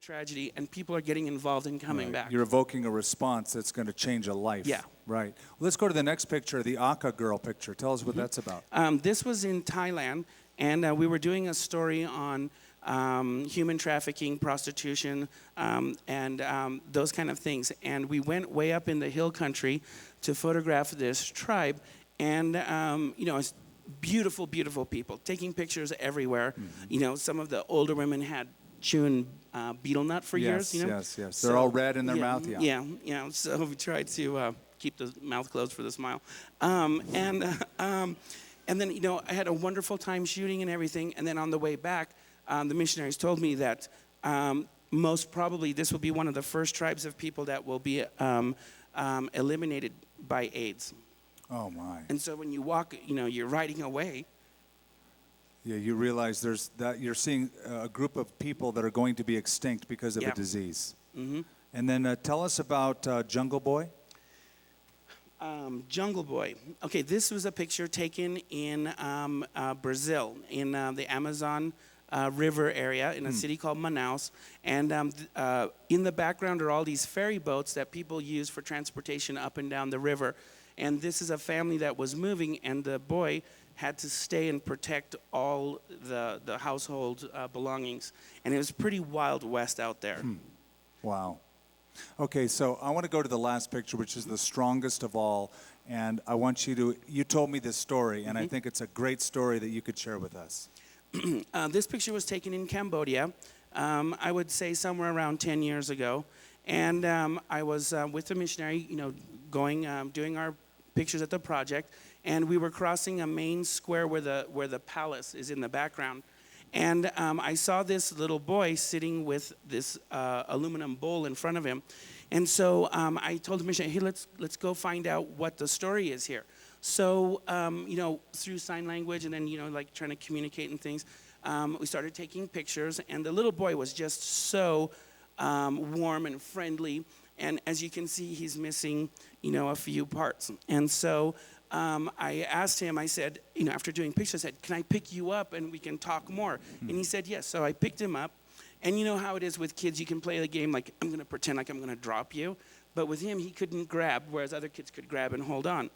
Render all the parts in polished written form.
tragedy, and people are getting involved and coming Right. back. You're evoking a response that's going to change a life. Yeah. Right. Let's go to the next picture, the Aka girl picture. Tell us what that's about. This was in Thailand, and we were doing a story on human trafficking, prostitution, and those kind of things. And we went way up in the hill country to photograph this tribe, and it's beautiful, beautiful people taking pictures everywhere. Some of the older women had chewing betel nut for years. Yes. They're all red in their mouth. Yeah. So we tried to keep the mouth closed for the smile, and then, I had a wonderful time shooting and everything. And then on the way back, the missionaries told me that most probably this will be one of the first tribes of people that will be eliminated by AIDS. Oh, my. And so when you walk, you're riding away. Yeah, you realize you're seeing a group of people that are going to be extinct because of a disease. And then tell us about Jungle Boy. Jungle Boy. Okay, this was a picture taken in Brazil, in the Amazon River area, in a city called Manaus. And in the background are all these ferry boats that people use for transportation up and down the river. And this is a family that was moving, and the boy had to stay and protect all the household belongings. And it was pretty Wild West out there. Wow. Okay, so I want to go to the last picture, which is the strongest of all. And I want you told me this story, and I think it's a great story that you could share with us. This picture was taken in Cambodia, I would say somewhere around 10 years ago. And I was with a missionary, doing our pictures at the project. And we were crossing a main square where the palace is in the background. And I saw this little boy sitting with this aluminum bowl in front of him. And so I told the missionary, hey, let's go find out what the story is here. So, through sign language and then, trying to communicate and things, we started taking pictures. And the little boy was just so warm and friendly. And as you can see, he's missing, a few parts. And so I asked him, I said, after doing pictures, I said, can I pick you up and we can talk more? And he said, yes. So I picked him up. And you know how it is with kids, you can play the game like, I'm going to pretend like I'm going to drop you. But with him, he couldn't grab, whereas other kids could grab and hold on.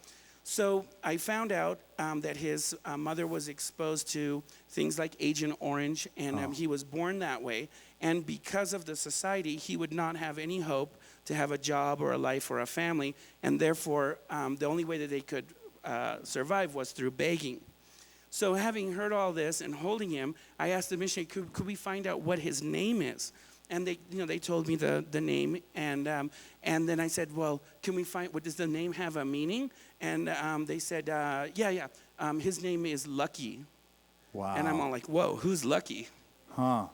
So I found out that his mother was exposed to things like Agent Orange, and he was born that way. And because of the society, he would not have any hope to have a job or a life or a family. And therefore, the only way that they could survive was through begging. So having heard all this and holding him, I asked the missionary, could we find out what his name is? And they told me the name, and then I said, well, can we find, does the name have a meaning? And they said, yeah, his name is Lucky. Wow. And I'm all like, whoa, who's Lucky? Huh.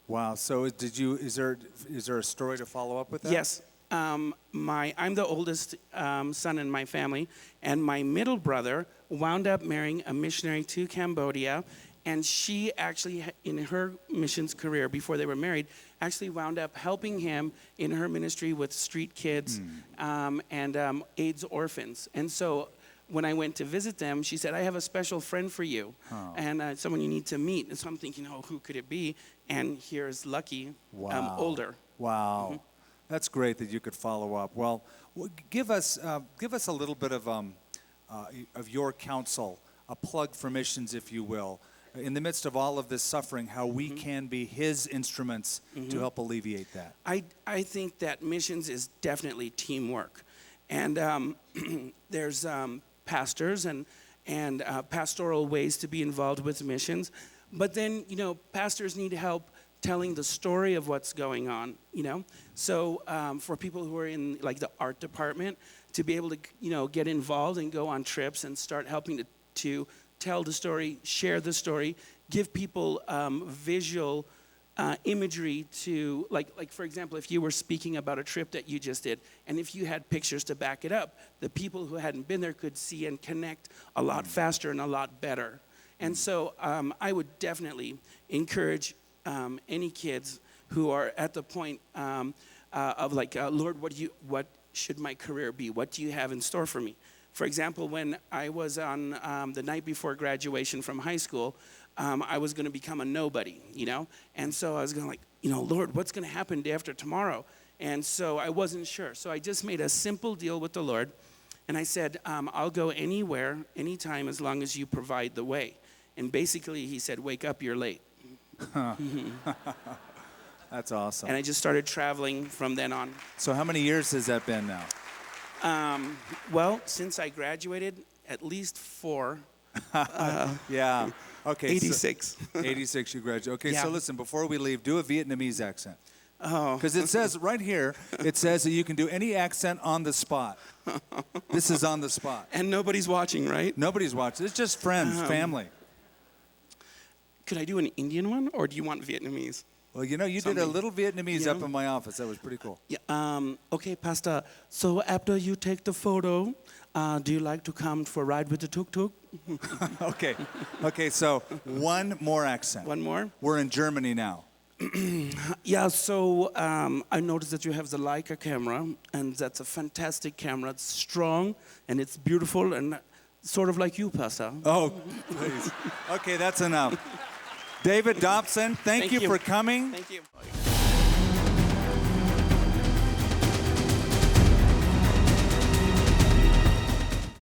Wow. So is there a story to follow up with that? Yes. I'm the oldest son in my family, and my middle brother wound up marrying a missionary to Cambodia, and she actually, in her missions career before they were married, actually wound up helping him in her ministry with street kids and AIDS orphans. And so when I went to visit them, she said, I have a special friend for you, and someone you need to meet. And so I'm thinking, who could it be? And here's Lucky, older. Wow. Mm-hmm. That's great that you could follow up. Well, give us a little bit of your counsel, a plug for missions, if you will, in the midst of all of this suffering, how we can be His instruments to help alleviate that. I think that missions is definitely teamwork, and there's pastors and pastoral ways to be involved with missions, but then pastors need help telling the story of what's going on, So for people who are in like the art department, to be able to, get involved and go on trips and start helping to tell the story, share the story, give people visual imagery to, like for example, if you were speaking about a trip that you just did, and if you had pictures to back it up, the people who hadn't been there could see and connect a lot faster and a lot better. And so I would definitely encourage any kids who are at the point of like, Lord, what should my career be? What do you have in store for me? For example, when I was on the night before graduation from high school, I was going to become a nobody, And so I was going like, Lord, what's going to happen day after tomorrow? And so I wasn't sure. So I just made a simple deal with the Lord. And I said, I'll go anywhere, anytime, as long as you provide the way. And basically, he said, wake up, you're late. That's awesome. And I just started traveling from then on. So how many years has that been now? Well, since I graduated, at least 4. Yeah. Okay. 86. So 86 you graduated. Okay, Yeah. so listen, before we leave, do a Vietnamese accent. Oh. Because it says right here, it says that you can do any accent on the spot. This is on the spot. And nobody's watching, right? Nobody's watching. It's just friends, family. Could I do an Indian one, or do you want Vietnamese? Well, you did a Something. little Vietnamese Yeah. up in my office. That was pretty cool. Yeah. Okay, Pastor. So after you take the photo, do you like to come for a ride with the tuk-tuk? Okay. Okay, so one more accent. One more? We're in Germany now. Yeah, so I noticed that you have the Leica camera, and that's a fantastic camera. It's strong, and it's beautiful, and sort of like you, Pastor. Oh, please. Okay, that's enough. David Dobson, thank you for coming. Thank you.